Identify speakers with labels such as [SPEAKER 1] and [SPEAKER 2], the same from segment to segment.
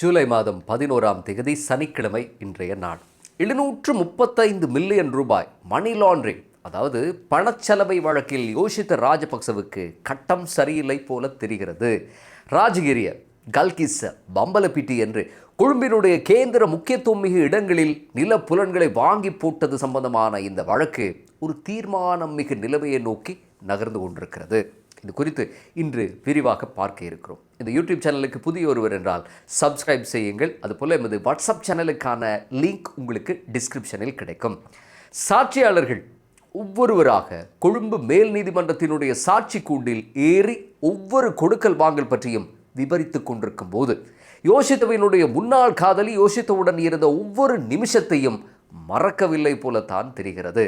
[SPEAKER 1] ஜூலை மாதம் 11ஆம் தேதி சனிக்கிழமை இன்றைய நாள். 735 மில்லியன் ரூபாய் மணி லாண்டரிங், அதாவது பணச்சலவை வழக்கில் யோஷித்த ராஜபக்சவுக்கு கட்டம் சரியில்லை போல தெரிகிறது. ராஜகிரிய, கல்கிஸ்ஸ, பம்பலப்பிட்டி என்று கொழும்பினுடைய கேந்திர முக்கியத்துவம் மிகு இடங்களில் நில புலன்களை வாங்கி போட்டது சம்பந்தமான இந்த வழக்கு ஒரு தீர்மானம் மிகு நிலைமையை நோக்கி நகர்ந்து கொண்டிருக்கிறது. இது குறித்து இன்று விரிவாக பார்க்க இருக்கிறோம். இந்த யூடியூப் சேனலுக்கு புதிய ஒருவர் என்றால் சப்ஸ்கிரைப் செய்யுங்கள். அதுபோல் எமது வாட்ஸ்அப் சேனலுக்கான லிங்க் உங்களுக்கு டிஸ்கிரிப்ஷனில் கிடைக்கும். சாட்சியாளர்கள் ஒவ்வொருவராக கொழும்பு மேல் நீதிமன்றத்தினுடைய சாட்சி கூண்டில் ஏறி ஒவ்வொரு கொடுக்கல் வாங்கல் பற்றியும் விவரித்து கொண்டிருக்கும் போது யோஷித்தவினுடைய முன்னாள் காதலி யோஷித்தவுடன் இருந்த ஒவ்வொரு நிமிஷத்தையும் மறக்கவில்லை போலத்தான் தெரிகிறது.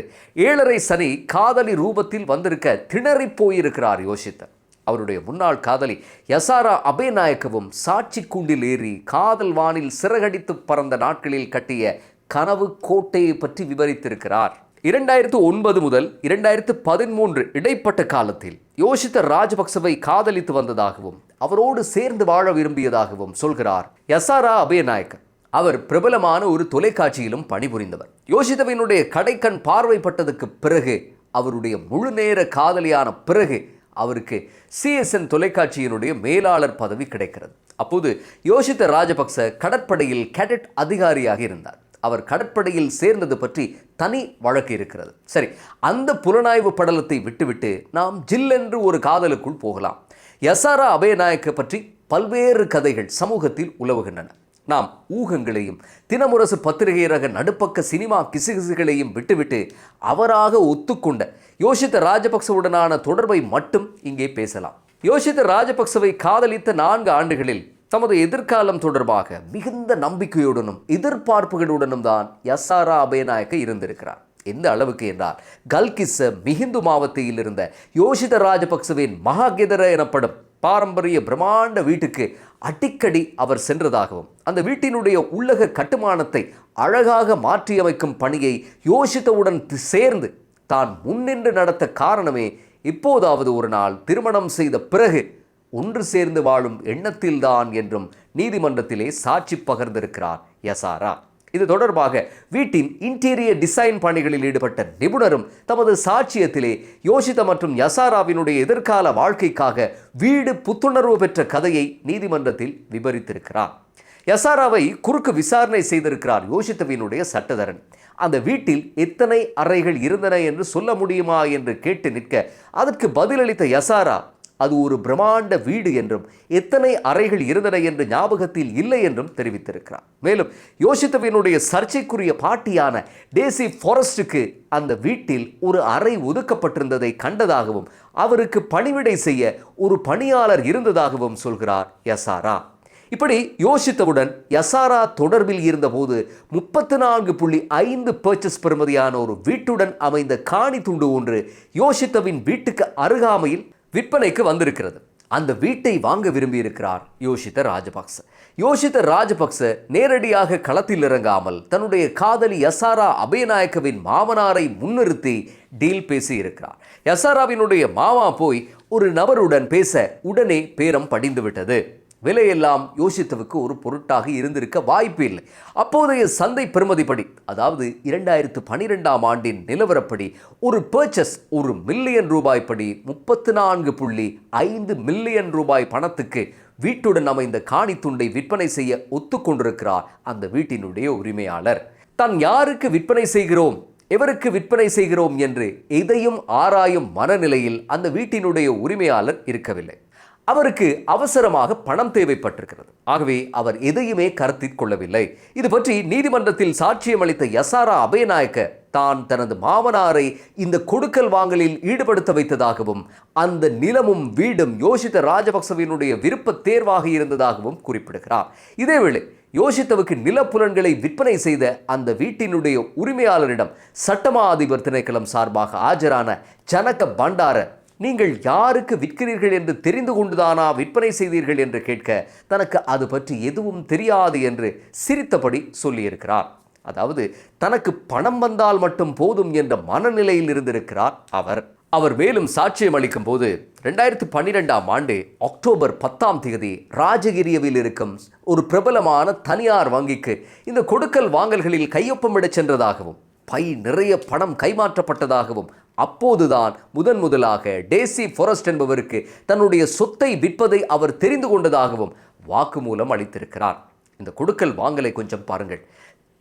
[SPEAKER 1] 7.5 சனி காதலி ரூபத்தில் வந்திருக்க திணறி போயிருக்கிறார் யோஷித்த. அவருடைய முன்னாள் காதலி யசாரா அபேநாயக்கவும் சாட்சி கூண்டில் ஏறி காதல் வானில் சிறகடித்து பறந்த நாட்களில் கட்டிய கனவு கோட்டையை பற்றி விவரித்திருக்கிறார். 2009 முதல் 2013 இடைப்பட்ட காலத்தில் யோஷித்த ராஜபக்சவை காதலித்து வந்ததாகவும் அவரோடு சேர்ந்து வாழ விரும்பியதாகவும் சொல்கிறார் யசாரா அபேநாயக். அவர் பிரபலமான ஒரு தொலைக்காட்சியிலும் பணிபுரிந்தவர். யோஷித்தவினுடைய கடைக்கண் பார்வைப்பட்டதுக்கு பிறகு, அவருடைய முழு நேர காதலியான பிறகு அவருக்கு CSN தொலைக்காட்சியினுடைய மேலாளர் பதவி கிடைக்கிறது. அப்போது யோஷித்த ராஜபக்ச கடற்படையில் கேடட் அதிகாரியாக இருந்தார். அவர் கடற்படையில் சேர்ந்தது பற்றி தனி வழக்கு இருக்கிறது. சரி, அந்த புலனாய்வு படலத்தை விட்டுவிட்டு நாம் ஜில்லென்று ஒரு காதலுக்குள் போகலாம். யசாரா அபேநாயக்க பற்றி பல்வேறு கதைகள் சமூகத்தில் உலவுகின்றன. நாம் ஊகங்களையும் தினமுரசு பத்திரிகை ரக நடுப்பக்க சினிமா கிசுகிசுகளையும் விட்டுவிட்டு அவராக ஒத்துக்கொண்ட யோஷித்த ராஜபக்சவுடனான தொடர்பை மட்டும் இங்கே பேசலாம். யோஷித்த ராஜபக்சவை காதலித்த 4 ஆண்டுகளில் தமது எதிர்காலம் தொடர்பாக மிகுந்த நம்பிக்கையுடனும் எதிர்பார்ப்புகளுடனும் தான் யசாரா அபேநாயக்க இருந்திருக்கிறார். எந்த அளவுக்கு என்றால், கல்கிஸ்ஸ மிகிந்து மாவட்டத்தில் இருந்த யோஷித்த ராஜபக்சவின் மகாகெதர எனப்படும் பாரம்பரிய பிரம்மாண்ட வீட்டுக்கு அடிக்கடி அவர் சென்றதாகவும் அந்த வீட்டினுடைய உள்ளக கட்டுமானத்தை அழகாக மாற்றியமைக்கும் பணியை யோஷித்தவுடன் சேர்ந்து தான் முன்னின்று நடத்த காரணமே இப்போதாவது ஒரு நாள் திருமணம் செய்த பிறகு ஒன்று சேர்ந்து வாழும் எண்ணத்தில்தான் என்றும் நீதிமன்றத்திலே சாட்சி பகர்ந்திருக்கிறார் யசாரா. இது தொடர்பாக வீட்டின் இன்டீரியர் டிசைன் பணிகளில் ஈடுபட்ட நிபுணரும் தமது சாட்சியத்திலே யோஷித்த மற்றும் யசாராவினுடைய எதிர்கால வாழ்க்கைக்காக வீடு புத்துணர்வு பெற்ற கதையை நீதிமன்றத்தில் விவரித்திருக்கிறார். யசாராவை குறுக்கு விசாரணை செய்திருக்கிறார் யோஷித்தவினுடைய சட்டத்தரணி. அந்த வீட்டில் எத்தனை அறைகள் இருந்தன என்று சொல்ல முடியுமா என்று கேட்டு நிற்க, அதற்கு பதிலளித்த யசாரா அது ஒரு பிரம்மாண்ட வீடு என்றும் எத்தனை அறைகள் இருந்தன என்று ஞாபகத்தில் இல்லை என்றும் தெரிவித்திருக்கிறார். மேலும் யோஷித்தவினுடைய சர்ச்சைக்குரிய பாட்டியான டேசி ஃபாரஸ்டுக்கு அந்த வீட்டில் ஒரு அறை ஒதுக்கப்பட்டிருந்ததை கண்டதாகவும் அவருக்கு பணிவிடை செய்ய ஒரு பணியாளர் இருந்ததாகவும் சொல்கிறார் யசாரா. இப்படி யோஷித்தவுடன் யசாரா தொடர்பில் இருந்தபோது 34.5 பர்ச்சேஸ் பெறுமதியான ஒரு வீட்டுடன் அமைந்த காணி துண்டு ஒன்று யோஷித்தவின் வீட்டுக்கு அருகாமையில் விற்பனைக்கு வந்திருக்கிறது. அந்த வீட்டை வாங்க விரும்பியிருக்கிறார் யோஷித்த ராஜபக்ச. யோஷித்த ராஜபக்ச நேரடியாக களத்தில் இறங்காமல் தன்னுடைய காதலி யசாரா அபேநாயக்கவின் மாமனாரை முன்னிறுத்தி டீல் பேசி இருக்கிறார். யசாராவினுடைய மாமா போய் ஒரு நபருடன் பேச உடனே பேரம் படிந்துவிட்டது. விலையெல்லாம் யோஷித்தவுக்கு ஒரு பொருட்டாக இருந்திருக்க வாய்ப்பு இல்லை. அப்போதைய சந்தை பெறுமதிப்படி, அதாவது 2012ஆம் ஆண்டின் நிலவரப்படி ஒரு பர்ச்சேஸ் 1 மில்லியன் ரூபாய் படி 34.5 மில்லியன் ரூபாய் பணத்துக்கு வீட்டுடன் அமைந்த காணி துண்டை விற்பனை செய்ய ஒத்துக்கொண்டிருக்கிறார் அந்த வீட்டினுடைய உரிமையாளர். தான் யாருக்கு விற்பனை செய்கிறோம், எவருக்கு விற்பனை செய்கிறோம் என்று எதையும் ஆராயும் மனநிலையில் அந்த வீட்டினுடைய உரிமையாளர் இருக்கவில்லை. அவருக்கு அவசரமாக பணம் தேவைப்பட்டிருக்கிறது. ஆகவே அவர் எதையுமே கருத்தில் கொள்ளவில்லை. இது பற்றி நீதிமன்றத்தில் சாட்சியம் அளித்த யசாரா அபேநாயக்க தான் தனது மாமனாரை இந்த கொடுக்கல் வாங்கலில் ஈடுபடுத்த வைத்ததாகவும் அந்த நிலமும் வீடும் யோஷித்த ராஜபக்சவினுடைய விருப்ப தேர்வாக இருந்ததாகவும் குறிப்பிடுகிறார். இதேவேளை யோஷித்தவுக்கு நிலப்புலன்களை விற்பனை செய்த அந்த வீட்டினுடைய உரிமையாளரிடம் சட்டமா அதிபர் திணைக்களம் சார்பாக ஆஜரான ஜனக பண்டார, நீங்கள் யாருக்கு விற்கிறீர்கள் என்று தெரிந்து கொண்டுதானா விற்பனை செய்தீர்கள் என்று கேட்க, தனக்கு அது பற்றி எதுவும் தெரியாது என்று சிரித்தபடி சொல்லியிருக்கிறார். அதாவது தனக்கு பணம் வந்தால் மட்டும் போதும் என்ற மனநிலையில் இருந்திருக்கிறார் அவர். அவர் மேலும் சாட்சியம் அளிக்கும் போது 2012ஆம் ஆண்டு அக்டோபர் 10ஆம் தேதி ராஜகிரியவில் இருக்கும் ஒரு பிரபலமான தனியார் வங்கிக்கு இந்த கொடுக்கல் வாங்கல்களில் கையொப்பமிடச் சென்றதாகவும் பை நிறைய பணம் கைமாற்றப்பட்டதாகவும் அப்போதுதான் முதலாக டேசி ஃபாரஸ்ட் என்பவருக்கு தன்னுடைய சொத்தை விற்பதை அவர் தெரிந்து கொண்டதாகவும் வாக்குமூலம் அளித்திருக்கிறார். இந்த கொடுக்கல் வாங்கலை கொஞ்சம் பாருங்கள்.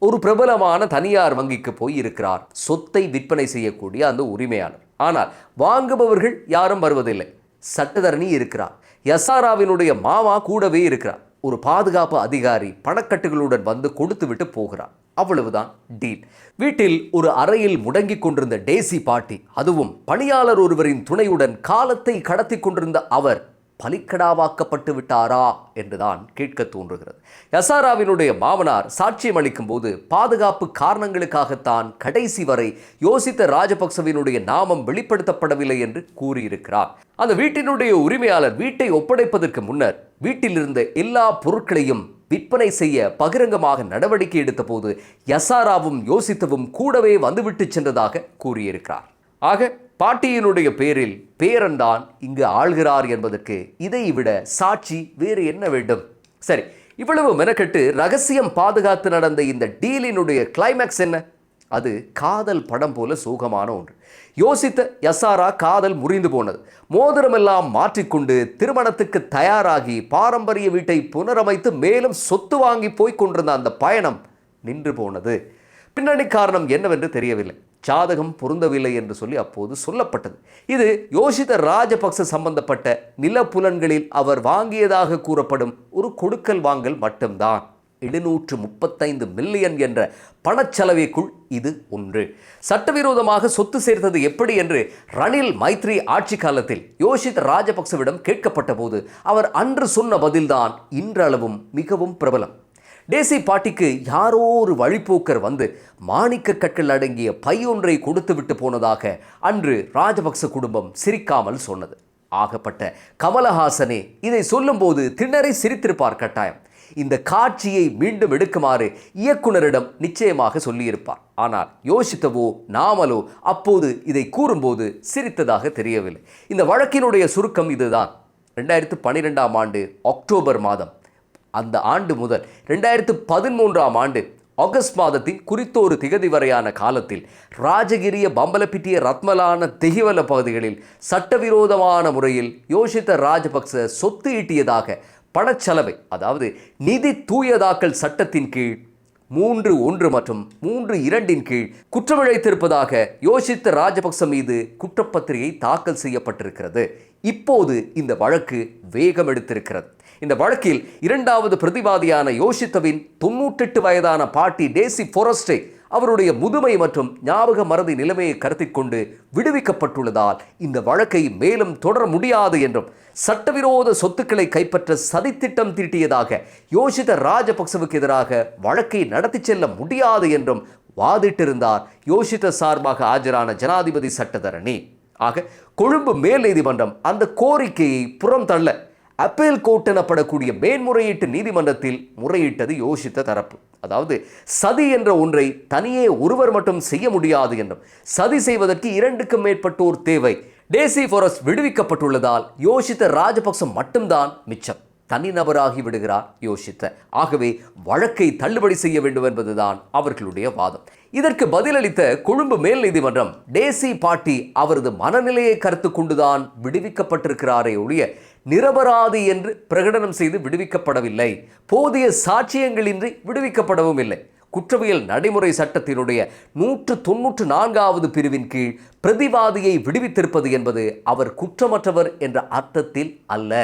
[SPEAKER 1] ஒரு பிரபலமான தனியார் வங்கிக்கு போய் இருக்கிறார் சொத்தை விற்பனை செய்யக்கூடிய அந்த உரிமையாளர். ஆனால் வாங்குபவர்கள் யாரும் வருவதில்லை. சட்டத்தரணி இருக்கிறார், யசாராவினுடைய மாமா கூடவே இருக்கிறார், ஒரு பாதுகாப்பு அதிகாரி பணக்கட்டுகளுடன் வந்து கொடுத்து விட்டு போகிறார். அவ்வளவுதான் டீல். வீட்டில் ஒரு அறையில் முடங்கிக் கொண்டிருந்த டேசி பாட்டி, அதுவும் பணியாளர் ஒருவரின் துணையுடன் காலத்தை கடத்தி கொண்டிருந்த அவர் பலிக்கடாவாக்கப்பட்டு விட்டாரா என்றுதான் கேட்க தோன்றுகிறது. யசாராவினுடைய மாமனார் சாட்சியம் அளிக்கும் போது பாதுகாப்பு காரணங்களுக்காகத்தான் கடைசி வரை யோசித்த ராஜபக்சவினுடைய நாமம் வெளிப்படுத்தப்படவில்லை என்று கூறியிருக்கிறார். அந்த வீட்டினுடைய உரிமையாளர் வீட்டை ஒப்படைப்பதற்கு முன்னர் வீட்டில் இருந்த எல்லா பொருட்களையும் விற்பனை செய்ய பகிரங்கமாக நடவடிக்கை எடுத்த போது யசாராவும் யோசித்தவும் கூடவே வந்துவிட்டு சென்றதாக கூறியிருக்கிறார். ஆக பாட்டியினுடைய பேரில் பேரன்தான் இங்கு ஆள்கிறார் என்பதற்கு இதைவிட சாட்சி வேறு என்ன வேண்டும்? சரி, இவ்வளவு மெனக்கெட்டு ரகசியம் பாதுகாத்து நடந்த இந்த டீலினுடைய கிளைமேக்ஸ் என்ன? அது காதல் படம் போல சோகமான ஒன்று. யோசித்த யசாரா காதல் முறிந்து போனது. மோதிரமெல்லாம் மாற்றிக்கொண்டு திருமணத்துக்கு தயாராகி பாரம்பரிய வீட்டை புனரமைத்து மேலும் சொத்து வாங்கி போய் கொண்டிருந்த அந்த பயணம் நின்று போனது. பின்னணி காரணம் என்னவென்று தெரியவில்லை. ஜாதகம் பொருந்தவில்லை என்று சொல்லி அப்போது சொல்லப்பட்டது. இது யோசித்த ராஜபக்ச சம்பந்தப்பட்ட நிலப்புலன்களில் அவர் வாங்கியதாக கூறப்படும் ஒரு கொடுக்கல் வாங்கல் மட்டும்தான். 735 மில்லியன் என்ற பணச்செலவிற்குள் இது ஒன்று. சட்டவிரோதமாக சொத்து சேர்த்தது எப்படி என்று ரணில் மைத்ரி ஆட்சி காலத்தில் யோசித்த ராஜபக்சவிடம் கேட்கப்பட்ட போது அவர் அன்று சொன்ன பதில்தான் இன்றளவும் மிகவும் பிரபலம். டேசி பாட்டிக்கு யாரோ ஒரு வழிப்போக்கர் வந்து மாணிக்க கற்கள் அடங்கிய பையொன்றை கொடுத்து விட்டு போனதாக அன்று ராஜபக்ச குடும்பம் சிரிக்காமல் சொன்னது. ஆகப்பட்ட கமலஹாசனே இதை சொல்லும்போது திணறி சிரித்திருப்பார் கட்டாயம். இந்த காட்சியை மீண்டும் எடுக்குமாறு இயக்குனரிடம் நிச்சயமாக சொல்லியிருப்பார். ஆனால் யோசித்தவோ நாமலோ அப்போது இதை கூறும்போது சிரித்ததாக தெரியவில்லை. இந்த வழக்கினுடைய சுருக்கம் இதுதான். 2012ஆம் ஆண்டு அக்டோபர் மாதம், அந்த ஆண்டு முதல் 2013ஆம் ஆண்டு ஆகஸ்ட் மாதத்தின் குறித்தொரு திகதி வரையான காலத்தில் ராஜகிரிய பம்பலப்பிட்டிய ரத்மலான தெஹிவல பகுதிகளில் சட்டவிரோதமான முறையில் யோசித்த ராஜபக்ச சொத்து ஈட்டியதாக பணச்செலவை, அதாவது நிதி தூயதாக்கல் சட்டத்தின் கீழ் 3(1) மற்றும் 3(2) கீழ் குற்றமிழைத்திருப்பதாக யோசித்த ராஜபக்ச மீது குற்றப்பத்திரிகை தாக்கல் செய்யப்பட்டிருக்கிறது. இப்போது இந்த வழக்கு வேகம் எடுத்திருக்கிறது. இந்த வழக்கில் இரண்டாவது பிரதிவாதியான யோசித்தவின் 98 வயதான பாட்டி டேசி ஃபாரஸ்டை அவருடைய முதுமை மற்றும் ஞாபக மறதி நிலைமையை கருத்தில் கொண்டு விடுவிக்கப்பட்டுள்ளதால் இந்த வழக்கை மேலும் தொடர முடியாது என்றும் சட்டவிரோத சொத்துக்களை கைப்பற்ற சதித்திட்டம் தீட்டியதாக யோசித்த ராஜபக்சவுக்கு எதிராக வழக்கை நடத்தி செல்ல முடியாது என்றும் வாதிட்டிருந்தார் யோசித்த சார்பாக ஆஜரான ஜனாதிபதி சட்டத்தரணி. ஆக கொழும்பு மேல் நீதிமன்றம் அந்த கோரிக்கையை புறம் தள்ள அப்பீல் கோர்ட் எனப்படக்கூடிய மேன்முறையீட்டு நீதிமன்றத்தில் முறையிட்டது யோசித்த தரப்பு. அதாவது சதி என்ற ஒன்றை தனியே ஒருவர் மட்டும் செய்ய முடியாது என்றும் சதி செய்வதற்கு 2க்கும் மேற்பட்டோர் தேவை. டேசி ஃபாரஸ்ட் விடுவிக்கப்பட்டுள்ளதால் யோசித்த ராஜபக்ச மட்டும்தான் மிச்சம். தனிநபராகி விடுகிறார் யோசித்த. ஆகவே வழக்கை தள்ளுபடி செய்ய வேண்டும் என்பதுதான் அவர்களுடைய வாதம். இதற்கு பதிலளித்த கொழும்பு மேல் நீதிமன்றம் டேசி பாட்டி அவரது மனநிலையை கருத்து கொண்டுதான் விடுவிக்கப்பட்டிருக்கிறாரே ஒழிய நிரபராதி என்று பிரகடனம் செய்து விடுவிக்கப்படவில்லை, போதிய சாட்சியங்களின்றி விடுவிக்கப்படவும் இல்லை. குற்றவியல் நடைமுறை சட்டத்தினுடைய 194வது பிரிவின் கீழ் பிரதிவாதியை விடுவித்திருப்பது என்பது அவர் குற்றமற்றவர் என்ற அர்த்தத்தில் அல்ல.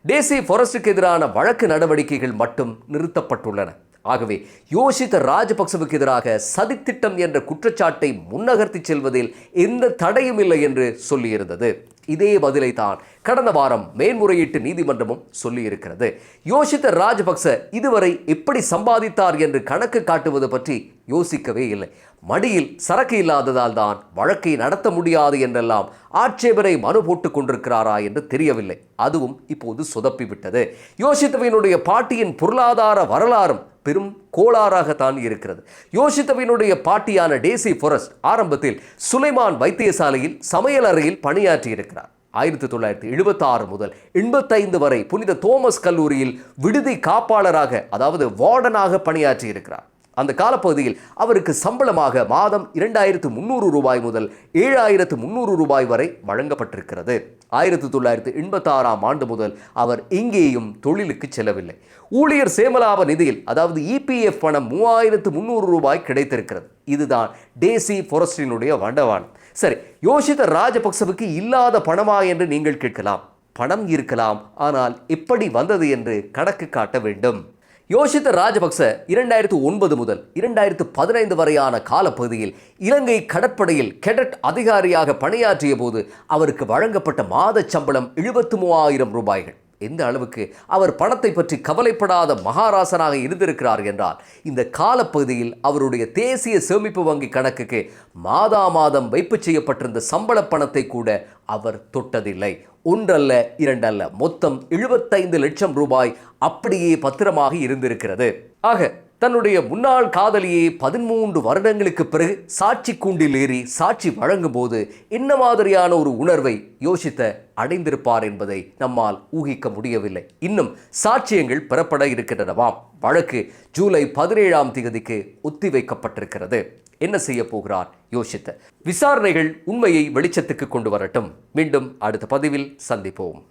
[SPEAKER 1] டேசி ஃபாரஸ்டுக்கு எதிரான வழக்கு நடவடிக்கைகள் மட்டும் நிறுத்தப்பட்டுள்ளன. ஆகவே யோசித்த ராஜபக்சவுக்கு எதிராக சதித்திட்டம் என்ற குற்றச்சாட்டை முன்னகர்த்தி செல்வதில் எந்த தடையும் இல்லை என்று சொல்லியிருந்தது. இதே பதிலை தான் கடந்த வாரம் மேன்முறையீட்டு நீதிமன்றமும் சொல்லியிருக்கிறது. யோசித்த ராஜபக்ச இதுவரை எப்படி சம்பாதித்தார் என்று கணக்கு காட்டுவது பற்றி யோசிக்கவே இல்லை. மடியில் சரக்கு இல்லாததால் தான் வழக்கை நடத்த முடியாது என்றெல்லாம் ஆட்சேபனை மனு போட்டுக் கொண்டிருக்கிறாரா என்று தெரியவில்லை. அதுவும் இப்போது சொதப்பிவிட்டது. யோசித்தவனுடைய பாட்டியின் பொருளாதார வரலாறும் பெரும் கோளாறாகத்தான் இருக்கிறது. யோஷித்தவினுடைய பாட்டியான டேசி ஃபாரஸ்ட் ஆரம்பத்தில் சுலைமான் வைத்தியசாலையில் சமையல் அறையில் பணியாற்றியிருக்கிறார். 1976 முதல் 85 வரை புனித தோமஸ் கல்லூரியில் விடுதி காப்பாளராக, அதாவது வார்டனாக பணியாற்றியிருக்கிறார். அந்த காலப்பகுதியில் அவருக்கு சம்பளமாக மாதம் 2300 ரூபாய் முதல் 7300 ரூபாய் வரை வழங்கப்பட்டிருக்கிறது. 1986ஆம் ஆண்டு முதல் அவர் எங்கேயும் தொழிலுக்கு செல்லவில்லை. ஊழியர் சேமலாப நிதியில், அதாவது EPF பணம் 3300 ரூபாய் கிடைத்திருக்கிறது. இதுதான் டேசி ஃபாரஸ்டினுடைய வண்டவாளம். சரி, யோஷித்த ராஜபக்சவுக்கு இல்லாத பணமா என்று நீங்கள் கேட்கலாம். பணம் இருக்கலாம், ஆனால் எப்படி வந்தது என்று கணக்கு காட்ட வேண்டும். யோஷித்த ராஜபக்ச 2009 முதல் 2015 வரையான காலப்பகுதியில் இலங்கை கடற்படையில் கெடட் அதிகாரியாக பணியாற்றிய போது அவருக்கு வழங்கப்பட்ட மாத சம்பளம் 73,000 ரூபாய்கள். எந்த அளவுக்கு அவர் பணத்தை பற்றி கவலைப்படாத மகாராசனாக இருந்திருக்கிறார் என்றால், இந்த காலப்பகுதியில் அவருடைய தேசிய சேமிப்பு வங்கி கணக்குக்கு மாதம் வைப்பு செய்யப்பட்டிருந்த சம்பள பணத்தை கூட அவர் தொட்டதில்லை. ஒன்றல்ல இரண்டல்ல, மொத்தம் 75 லட்சம் ரூபாய் அப்படியே பத்திரமாக இருந்திருக்கிறது. ஆக தன்னுடைய முன்னாள் காதலியை 13 வருடங்களுக்கு பிறகு சாட்சி கூண்டில் ஏறி சாட்சி வழங்கும் போது என்ன மாதிரியான ஒரு உணர்வை யோசித்த அடைந்திருப்பார் என்பதை நம்மால் ஊகிக்க முடியவில்லை. இன்னும் சாட்சியங்கள் பெறப்பட இருக்கின்றனவாம். வழக்கு ஜூலை 17ஆம் தேதிக்கு ஒத்திவைக்கப்பட்டிருக்கிறது. என்ன செய்ய போகிறார் யோசித்த? விசாரணைகள் உண்மையை வெளிச்சத்துக்கு கொண்டு வரட்டும். மீண்டும் அடுத்த பதிவில் சந்திப்போம்.